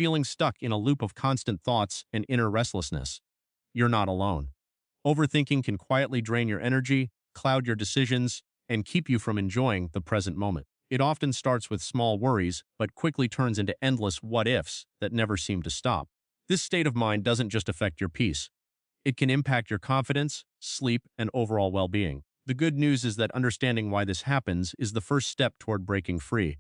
feeling stuck in a loop of constant thoughts and inner restlessness, you're not alone. Overthinking can quietly drain your energy, cloud your decisions, and keep you from enjoying the present moment. It often starts with small worries, but quickly turns into endless what-ifs that never seem to stop. This state of mind doesn't just affect your peace. It can impact your confidence, sleep, and overall well-being. The good news is that understanding why this happens is the first step toward breaking free.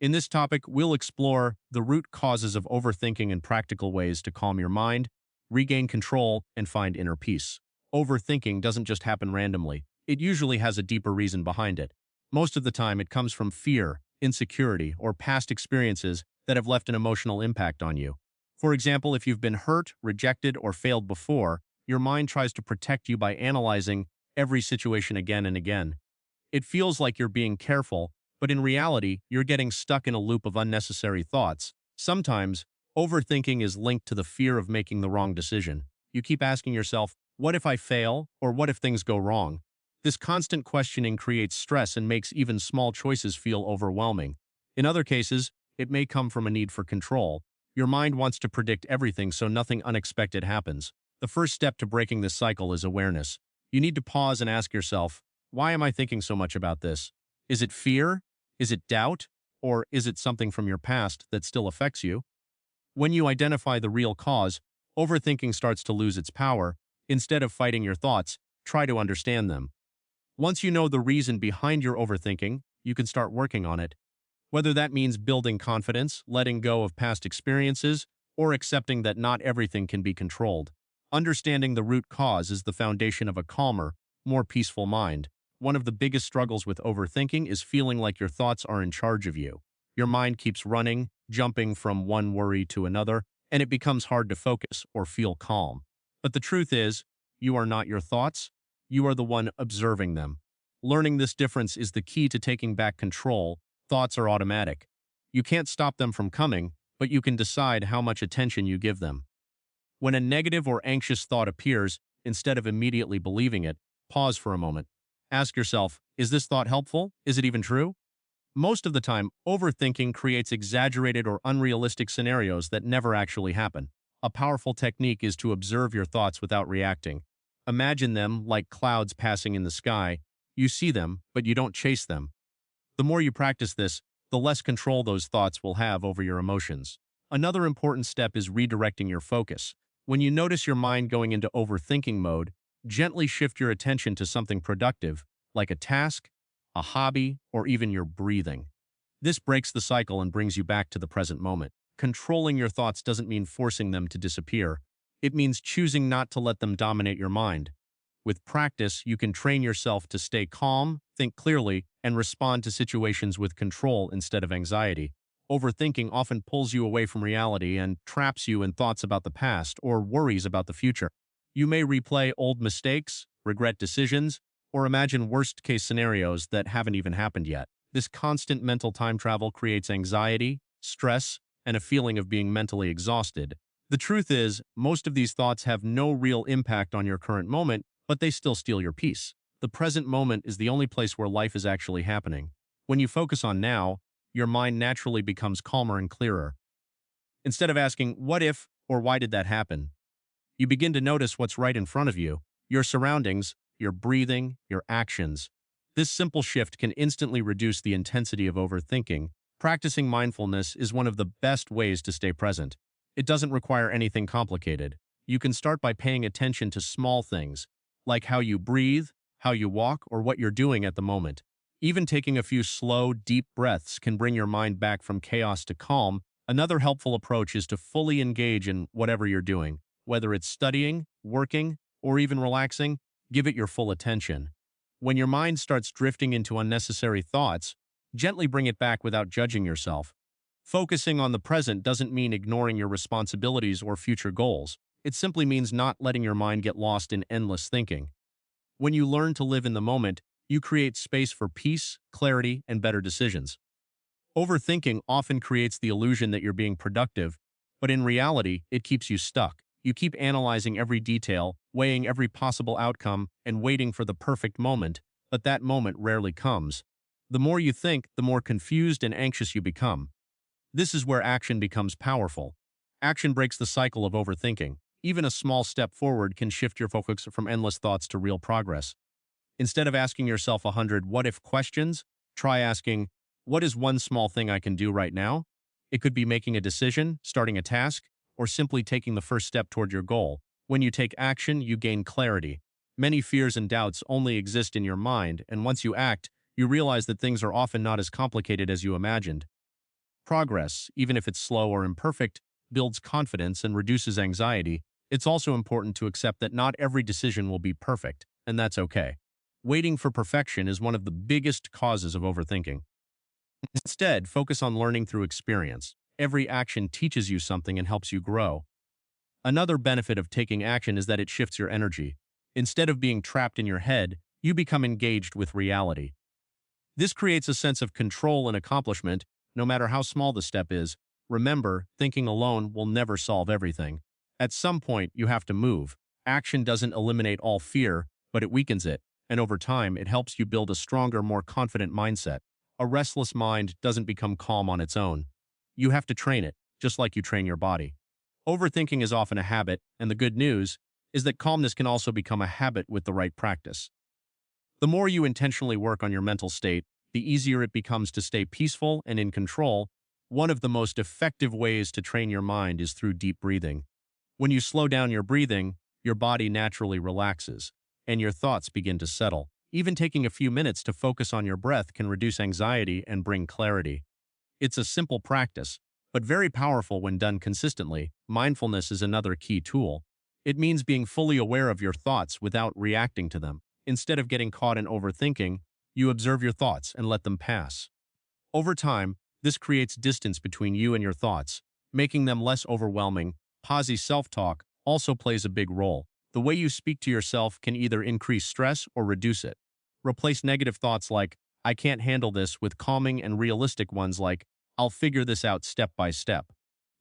In this topic, we'll explore the root causes of overthinking and practical ways to calm your mind, regain control, and find inner peace. Overthinking doesn't just happen randomly. It usually has a deeper reason behind it. Most of the time, it comes from fear, insecurity, or past experiences that have left an emotional impact on you. For example, if you've been hurt, rejected, or failed before, your mind tries to protect you by analyzing every situation again and again. It feels like you're being careful, but in reality, you're getting stuck in a loop of unnecessary thoughts. Sometimes, overthinking is linked to the fear of making the wrong decision. You keep asking yourself, what if I fail, or what if things go wrong? This constant questioning creates stress and makes even small choices feel overwhelming. In other cases, it may come from a need for control. Your mind wants to predict everything so nothing unexpected happens. The first step to breaking this cycle is awareness. You need to pause and ask yourself, why am I thinking so much about this? Is it fear? Is it doubt? Or is it something from your past that still affects you? When you identify the real cause, overthinking starts to lose its power. Instead of fighting your thoughts, try to understand them. Once you know the reason behind your overthinking, you can start working on it. Whether that means building confidence, letting go of past experiences, or accepting that not everything can be controlled. Understanding the root cause is the foundation of a calmer, more peaceful mind. One of the biggest struggles with overthinking is feeling like your thoughts are in charge of you. Your mind keeps running, jumping from one worry to another, and it becomes hard to focus or feel calm. But the truth is, you are not your thoughts. You are the one observing them. Learning this difference is the key to taking back control. Thoughts are automatic. You can't stop them from coming, but you can decide how much attention you give them. When a negative or anxious thought appears, instead of immediately believing it, pause for a moment. Ask yourself, is this thought helpful? Is it even true? Most of the time, overthinking creates exaggerated or unrealistic scenarios that never actually happen. A powerful technique is to observe your thoughts without reacting. Imagine them like clouds passing in the sky. You see them, but you don't chase them. The more you practice this, the less control those thoughts will have over your emotions. Another important step is redirecting your focus. When you notice your mind going into overthinking mode, gently shift your attention to something productive, like a task, a hobby, or even your breathing. This breaks the cycle and brings you back to the present moment. Controlling your thoughts doesn't mean forcing them to disappear. It means choosing not to let them dominate your mind. With practice, you can train yourself to stay calm, think clearly, and respond to situations with control instead of anxiety. Overthinking often pulls you away from reality and traps you in thoughts about the past or worries about the future. You may replay old mistakes, regret decisions, or imagine worst-case scenarios that haven't even happened yet. This constant mental time travel creates anxiety, stress, and a feeling of being mentally exhausted. The truth is, most of these thoughts have no real impact on your current moment, but they still steal your peace. The present moment is the only place where life is actually happening. When you focus on now, your mind naturally becomes calmer and clearer. Instead of asking, what if, or why did that happen? You begin to notice what's right in front of you, your surroundings, your breathing, your actions. This simple shift can instantly reduce the intensity of overthinking. Practicing mindfulness is one of the best ways to stay present. It doesn't require anything complicated. You can start by paying attention to small things, like how you breathe, how you walk, or what you're doing at the moment. Even taking a few slow, deep breaths can bring your mind back from chaos to calm. Another helpful approach is to fully engage in whatever you're doing. Whether it's studying, working, or even relaxing, give it your full attention. When your mind starts drifting into unnecessary thoughts, gently bring it back without judging yourself. Focusing on the present doesn't mean ignoring your responsibilities or future goals. It simply means not letting your mind get lost in endless thinking. When you learn to live in the moment, you create space for peace, clarity, and better decisions. Overthinking often creates the illusion that you're being productive, but in reality, it keeps you stuck. You keep analyzing every detail, weighing every possible outcome, and waiting for the perfect moment, but that moment rarely comes. The more you think, the more confused and anxious you become. This is where action becomes powerful. Action breaks the cycle of overthinking. Even a small step forward can shift your focus from endless thoughts to real progress. Instead of asking yourself 100 what if questions, try asking, what is one small thing I can do right now? It could be making a decision, starting a task, or simply taking the first step toward your goal. When you take action, you gain clarity. Many fears and doubts only exist in your mind, and once you act, you realize that things are often not as complicated as you imagined. Progress, even if it's slow or imperfect, builds confidence and reduces anxiety. It's also important to accept that not every decision will be perfect, and that's okay. Waiting for perfection is one of the biggest causes of overthinking. Instead, focus on learning through experience. Every action teaches you something and helps you grow. Another benefit of taking action is that it shifts your energy. Instead of being trapped in your head, you become engaged with reality. This creates a sense of control and accomplishment, no matter how small the step is. Remember, thinking alone will never solve everything. At some point, you have to move. Action doesn't eliminate all fear, but it weakens it, and over time, it helps you build a stronger, more confident mindset. A restless mind doesn't become calm on its own. You have to train it, just like you train your body. Overthinking is often a habit, and the good news is that calmness can also become a habit with the right practice. The more you intentionally work on your mental state, the easier it becomes to stay peaceful and in control. One of the most effective ways to train your mind is through deep breathing. When you slow down your breathing, your body naturally relaxes, and your thoughts begin to settle. Even taking a few minutes to focus on your breath can reduce anxiety and bring clarity. It's a simple practice, but very powerful when done consistently. Mindfulness is another key tool. It means being fully aware of your thoughts without reacting to them. Instead of getting caught in overthinking, you observe your thoughts and let them pass. Over time, this creates distance between you and your thoughts, making them less overwhelming. Positive self-talk also plays a big role. The way you speak to yourself can either increase stress or reduce it. Replace negative thoughts like, I can't handle this, with calming and realistic ones like, I'll figure this out step by step.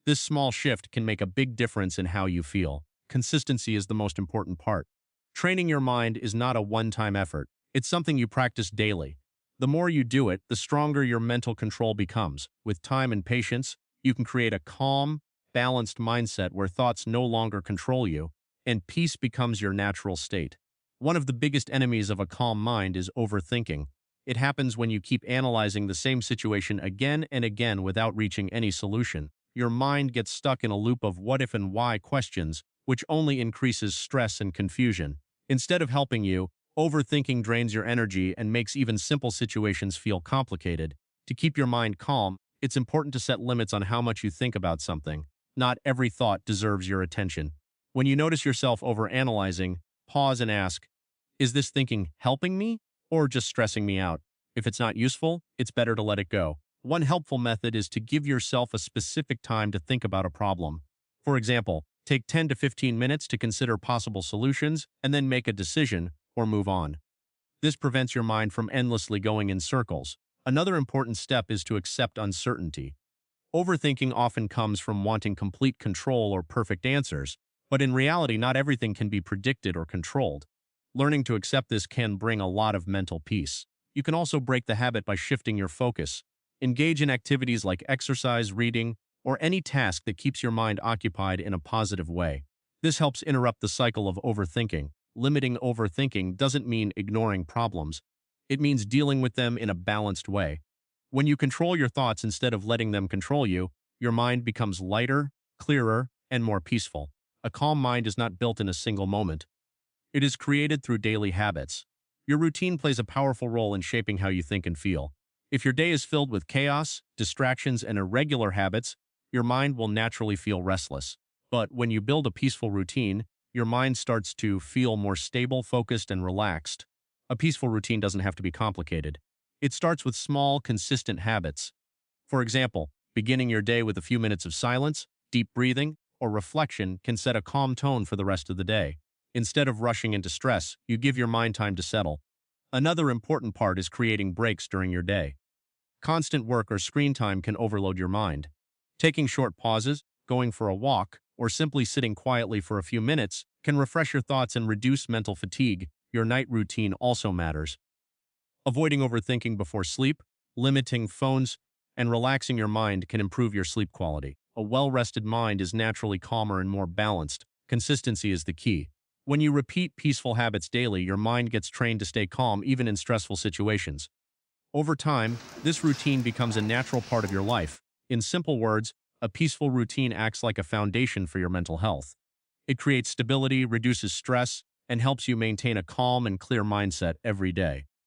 This small shift can make a big difference in how you feel. Consistency is the most important part. Training your mind is not a one-time effort. It's something you practice daily. The more you do it, the stronger your mental control becomes. With time and patience, you can create a calm, balanced mindset where thoughts no longer control you, and peace becomes your natural state. One of the biggest enemies of a calm mind is overthinking. It happens when you keep analyzing the same situation again and again without reaching any solution. Your mind gets stuck in a loop of what if and why questions, which only increases stress and confusion. Instead of helping you, overthinking drains your energy and makes even simple situations feel complicated. To keep your mind calm, it's important to set limits on how much you think about something. Not every thought deserves your attention. When you notice yourself overanalyzing, pause and ask, is this thinking helping me or just stressing me out? If it's not useful, it's better to let it go. One helpful method is to give yourself a specific time to think about a problem. For example, take 10 to 15 minutes to consider possible solutions and then make a decision or move on. This prevents your mind from endlessly going in circles. Another important step is to accept uncertainty. Overthinking often comes from wanting complete control or perfect answers, but in reality, not everything can be predicted or controlled. Learning to accept this can bring a lot of mental peace. You can also break the habit by shifting your focus. Engage in activities like exercise, reading, or any task that keeps your mind occupied in a positive way. This helps interrupt the cycle of overthinking. Limiting overthinking doesn't mean ignoring problems. It means dealing with them in a balanced way. When you control your thoughts instead of letting them control you, your mind becomes lighter, clearer, and more peaceful. A calm mind is not built in a single moment. It is created through daily habits. Your routine plays a powerful role in shaping how you think and feel. If your day is filled with chaos, distractions, and irregular habits, your mind will naturally feel restless. But when you build a peaceful routine, your mind starts to feel more stable, focused, and relaxed. A peaceful routine doesn't have to be complicated. It starts with small, consistent habits. For example, beginning your day with a few minutes of silence, deep breathing, or reflection can set a calm tone for the rest of the day. Instead of rushing into stress, you give your mind time to settle. Another important part is creating breaks during your day. Constant work or screen time can overload your mind. Taking short pauses, going for a walk, or simply sitting quietly for a few minutes can refresh your thoughts and reduce mental fatigue. Your night routine also matters. Avoiding overthinking before sleep, limiting phones, and relaxing your mind can improve your sleep quality. A well-rested mind is naturally calmer and more balanced. Consistency is the key. When you repeat peaceful habits daily, your mind gets trained to stay calm even in stressful situations. Over time, this routine becomes a natural part of your life. In simple words, a peaceful routine acts like a foundation for your mental health. It creates stability, reduces stress, and helps you maintain a calm and clear mindset every day.